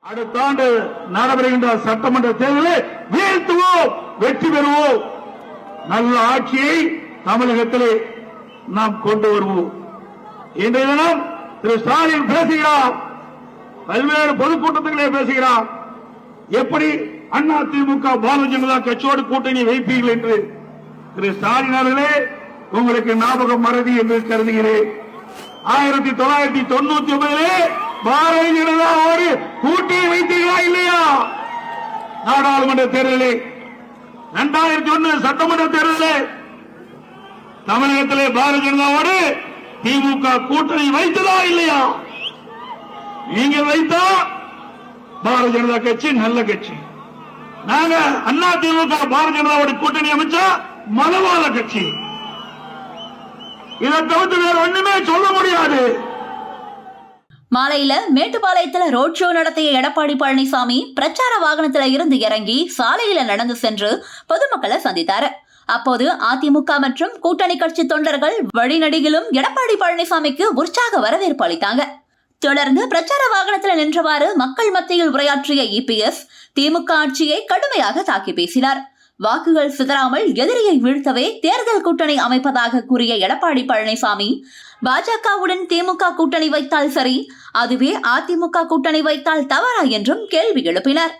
அடுத்த ஆண்டு நடைபெறுகின்ற சட்டமன்ற தேர்தலில் வீழ்த்துவோம், வெற்றி பெறுவோம், நல்ல ஆட்சியை தமிழகத்திலே நாம் கொண்டு வருவோம். இன்றைய தினம் திரு ஸ்டாலின் பேசுகிறார், பல்வேறு பொதுக்கூட்டத்திலே பேசுகிறார். எப்படி அண்ணா திமுக பாரதிய ஜனதா கட்சியோடு கூட்டணி வைப்பீர்கள் என்று. திரு ஸ்டாலின் அவர்களே, உங்களுக்கு ஞாபகம் மறதி என்று கருதுகிறேன். 1999 பாரதிய ஜனதாவோடு கூட்டணி வைத்தீர்களா இல்லையா? நாடாளுமன்ற தேர்தலில் 2001 சட்டமன்ற தேர்தலில் தமிழகத்திலே பாரதிய ஜனதாவோடு திமுக கூட்டணி வைத்ததா இல்லையா? நீங்க வைத்தா பாரதிய ஜனதா கட்சி நல்ல கட்சி, நாங்க அண்ணா திமுக பாரதிய ஜனதாவோட கூட்டணி அமைச்சா மதவாத கட்சி. இதை தவிர்த்து வேற ஒண்ணுமே சொல்ல முடியாது. மாலையில மேட்டுப்பாளையத்துல ரோட் ஷோ நடத்திய எடப்பாடி பழனிசாமி பிரச்சார வாகனத்துல இருந்து இறங்கி சாலையில நடந்து சென்று பொதுமக்களை சந்தித்தாரு. அப்போது அதிமுக மற்றும் கூட்டணி கட்சி தொண்டர்கள் வழிநடிகிலும் எடப்பாடி பழனிசாமிக்கு உற்சாக வரவேற்பு அளித்தாங்க. தொடர்ந்து பிரச்சார வாகனத்துல நின்றவாறு மக்கள் மத்தியில் உரையாற்றிய இபிஎஸ் திமுக ஆட்சியை கடுமையாக தாக்கி பேசினார். வாக்குகள் சிதறாமல் எதிரியை வீழ்த்தவே தேர்தல் கூட்டணி அமைப்பதாக கூறிய எடப்பாடி பழனிசாமி, பாஜகவுடன் திமுக கூட்டணி வைத்தால் சரி, அதுவே அதிமுக கூட்டணி வைத்தால் தவறா என்றும் கேள்வி எழுப்பினார்.